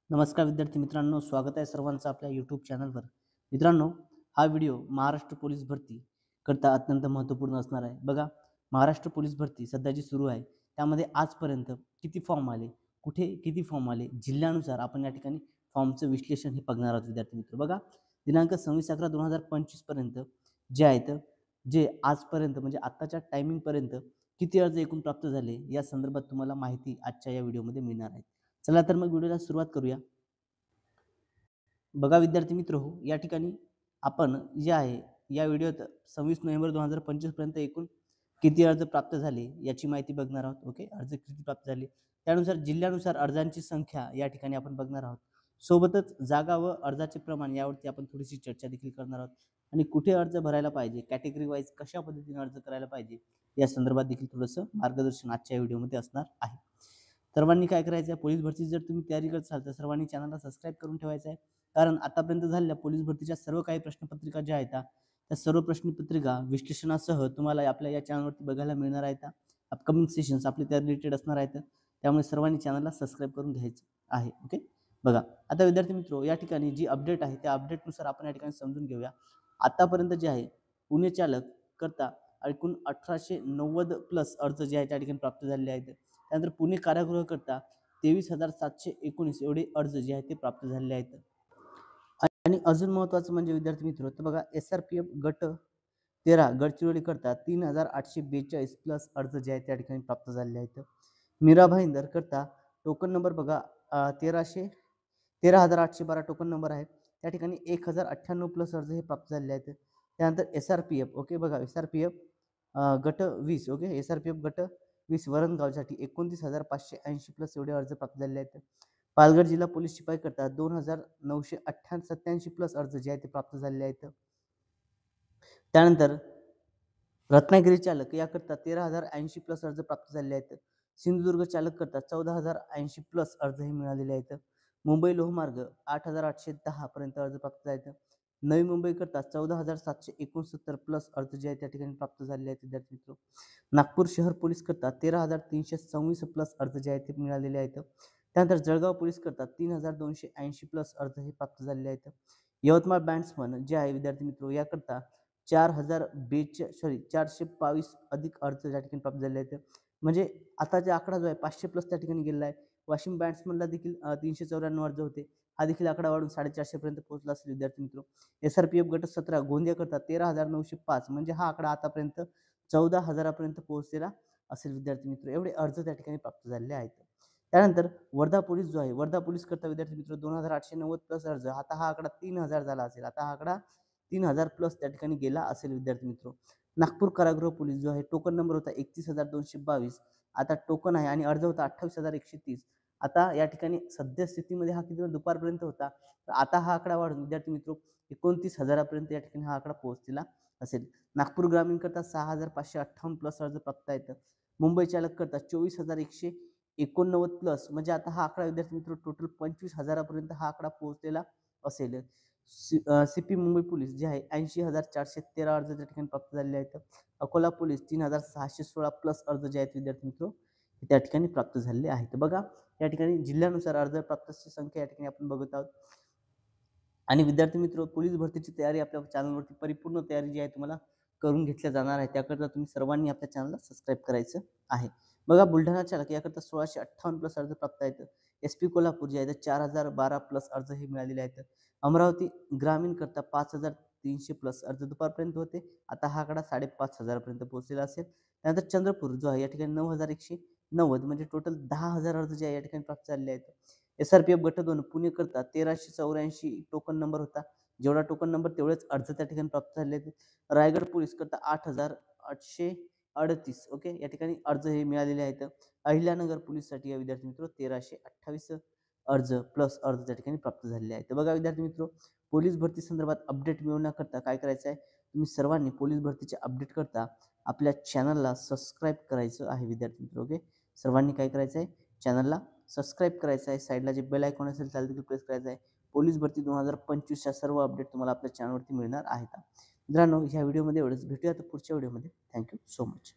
नमस्कार विद्यार्थी मित्रांनो, स्वागत आहे सर्वांचं आपल्या यूट्यूब चॅनलवर. मित्रांनो, हा व्हिडिओ महाराष्ट्र पोलीस भरती करता अत्यंत महत्त्वपूर्ण असणार आहे. बघा, महाराष्ट्र पोलीस भरती सध्या जी सुरू आहे त्यामध्ये आजपर्यंत किती फॉर्म आले, कुठे किती फॉर्म आले, जिल्ह्यानुसार आपण या ठिकाणी फॉर्मचं विश्लेषण हे बघणार आहोत विद्यार्थी मित्र. बघा, दिनांक 26/11/2025 पर्यंत जे आहेत, जे आजपर्यंत म्हणजे आत्ताच्या टायमिंगपर्यंत किती अर्ज एकूण प्राप्त झाले या संदर्भात तुम्हाला माहिती आजच्या या व्हिडिओमध्ये मिळणार आहे. चला तर मग व्हिडिओला सुरुवात करूया. बघा विद्यार्थी मित्र हो, या ठिकाणी आपण जे आहे या व्हिडिओत 26 नोव्हेंबर 2025 पर्यंत एकूण किती अर्ज प्राप्त झाले याची माहिती बघणार आहोत. ओके, अर्ज किती प्राप्त झाले त्यानुसार जिल्ह्यानुसार अर्जांची संख्या या ठिकाणी आपण बघणार आहोत. सोबतच जागा व अर्जाचे प्रमाण यावरती आपण थोडीशी चर्चा देखील करणार आहोत आणि कुठे अर्ज भरायला पाहिजे, कॅटेगरी वाईज कशा पद्धतीने अर्ज करायला पाहिजे या संदर्भात देखील थोडंसं मार्गदर्शन आजच्या व्हिडिओमध्ये असणार आहे. सर्वांनी काय करायचं आहे, पोलीस भरतीची जर तुम्ही तयारी करत असाल तर सर्वांनी चॅनलला सबस्क्राईब करून ठेवायचं आहे. कारण आतापर्यंत झालेल्या पोलीस भरतीच्या सर्व काही प्रश्नपत्रिका ज्या आहेत त्या सर्व प्रश्नपत्रिका विश्लेषणासह तुम्हाला आपल्या या चॅनलवरती बघायला मिळणार आहेत. अपकमिंग सेशन्स आपले त्या रिलेटेड असणार आहेत. त्यामुळे सर्वांनी चॅनलला सबस्क्राईब करून घ्यायचं आहे. ओके, बघा आता विद्यार्थी मित्रो, या ठिकाणी जी अपडेट आहे त्या अपडेटनुसार आपण या ठिकाणी समजून घेऊया. आतापर्यंत जे आहे पुणे चालक करता एकूण 1890 प्लस अर्ज जे आहे त्या ठिकाणी प्राप्त झालेले आहेत. त्यानंतर पुणे कारागृह करता 23,719 एवढे अर्ज जे आहेत ते प्राप्त झालेले आहेत. आणि अजून महत्त्वाचं म्हणजे विद्यार्थी मित्र, तर बघा SRPF गट 13 गडचिरोली करता 3,842 प्लस अर्ज जे आहेत त्या ठिकाणी प्राप्त झालेले आहेत. मीरा भाईंदर करता टोकन नंबर बघा 13,812 टोकन नंबर आहे. त्या ठिकाणी 1,098 प्लस अर्ज हे प्राप्त झालेले आहेत. त्यानंतर SRPF ओके बघा SRPF गट 20 ओके SRPF गट 20 वरणगावसाठी 29,580 प्लस एवढे अर्ज प्राप्त झालेले आहेत. पालघर जिल्हा पोलीस शिपाई करता 2,987 प्लस अर्ज जे आहेत ते प्राप्त झालेले आहेत. त्यानंतर रत्नागिरी चालक याकरता 13,080 प्लस अर्ज प्राप्त झालेले आहेत. सिंधुदुर्ग चालक करता 14,080 प्लस अर्ज हे मिळालेले आहेत. मुंबई लोहमार्ग 8,810 पर्यंत अर्ज प्राप्त आहेत. नवी मुंबई करता 14,769 प्लस अर्ज जे आहेत त्या ठिकाणी प्राप्त झालेले आहेत विद्यार्थी मित्र. नागपूर शहर पोलीस करता 13,326 प्लस अर्ज जे आहेत ते मिळालेले आहेत. त्यानंतर जळगाव पोलीस करता 3,280 प्लस अर्ज हे प्राप्त झालेले आहेत. यवतमाळ बँड्समन जे आहे विद्यार्थी मित्र याकरता 422 अधिक अर्ज या ठिकाणी प्राप्त झाले आहेत. म्हणजे आताचा आकडा जो आहे 500 प्लस त्या ठिकाणी गेलेला आहे. वाशिम बँड्समनला देखील 394 अर्ज होते. हा देखील आकडा वाढून 450 पर्यंत पोहोचला असेल विद्यार्थी मित्र. SRPF गट 17 गोंदिया करता 13,905 म्हणजे हा आकडा आतापर्यंत 14,000 पर्यंत पोहोचलेला असेल विद्यार्थी मित्र. एवढे अर्ज त्या ठिकाणी प्राप्त झालेले आहेत. त्यानंतर वर्धा पोलीस जो आहे वर्धा पोलीस करता विद्यार्थी मित्र 2,890 प्लस अर्ज. आता हा आकडा 3,000 झाला असेल. आता हा आकडा 3,000 प्लस त्या ठिकाणी गेला असेल विद्यार्थी मित्र. नागपूर कारागृह पोलीस जो आहे टोकन नंबर होता 31,222. आता टोकन आहे आणि अर्ज होता 28,130. आता या ठिकाणी सध्या स्थितीमध्ये हा किती दुपारपर्यंत होता. तर आता हा आकडा वाढून विद्यार्थी मित्र 29,000 पर्यंत या ठिकाणी हा आकडा पोहोचलेला असेल. नागपूर ग्रामीण करता 6,558 प्लस अर्ज प्राप्त आहेत. मुंबई चालक करता 24,189 प्लस म्हणजे आता हा आकडा विद्यार्थी मित्र टोटल 25,000 पर्यंत हा आकडा पोहोचलेला असेल. CP मुंबई पोलीस जे आहे 80,413 अर्ज त्या ठिकाणी प्राप्त झालेले आहेत. अकोला पोलीस 3,616 प्लस अर्ज जे आहेत विद्यार्थी मित्र त्या ठिकाणी प्राप्त झालेले आहेत. बघा या ठिकाणी जिल्ह्यानुसार अर्ज प्राप्तची संख्या या ठिकाणी आपण बघत आहोत. आणि विद्यार्थी मित्र, पोलीस भरतीची तयारी आपल्या चॅनलवरती परिपूर्ण तयारी जी आहे तुम्हाला करून घेतल्या जाणार आहे. त्याकरता तुम्ही सर्वांनी आपल्या चॅनलला सबस्क्राईब करायचं आहे. बघा बुलढाणा चालक याकरता 1,658 प्लस अर्ज प्राप्त आहेत. SP कोल्हापूर जे आहे 4,012 प्लस अर्ज हे मिळालेले आहेत. अमरावती ग्रामीण करता 5,300 प्लस अर्ज दुपारपर्यंत होते. आता हा आकडा 5,500 पर्यंत पोहोचलेला असेल. त्यानंतर चंद्रपूर जो आहे या ठिकाणी 9,190 म्हणजे टोटल 10,000 अर्ज जे आहे या ठिकाणी प्राप्त झालेले आहेत. SRPF गट 2 पुणे करता 1,384 टोकन नंबर होता. जेवढा टोकन नंबर तेवढेच अर्ज त्या ठिकाणी प्राप्त झाले आहेत. रायगड पोलीस करता 8,838 ओके या ठिकाणी अर्ज हे मिळालेले आहेत. अहिल्यानगर पोलीससाठी या विद्यार्थी मित्र 1,328 अर्ज प्लस अर्ज त्या ठिकाणी प्राप्त झालेले आहेत. बघा विद्यार्थी मित्र, पोलीस भरती संदर्भात अपडेट मिळवण्याकरता काय करायचं आहे, तुम्ही सर्वांनी पोलीस भरतीचे अपडेट करता आपल्या चॅनलला सबस्क्राईब करायचं आहे विद्यार्थी मित्र. ओके, सर्वांनी काय करायचं आहे, चॅनलला सबस्क्राईब करायचं आहे. साईडला जे बेल आयकॉन असेल त्याला देखील प्रेस करायचं आहे. पोलीस भरती 2025च्या सर्व अपडेट तुम्हाला आपल्या चॅनलवरती मिळणार आहेत. मित्रांनो, ह्या व्हिडिओमध्ये एवढंच. भेटूया तर पुढच्या व्हिडिओमध्ये. Thank you so much.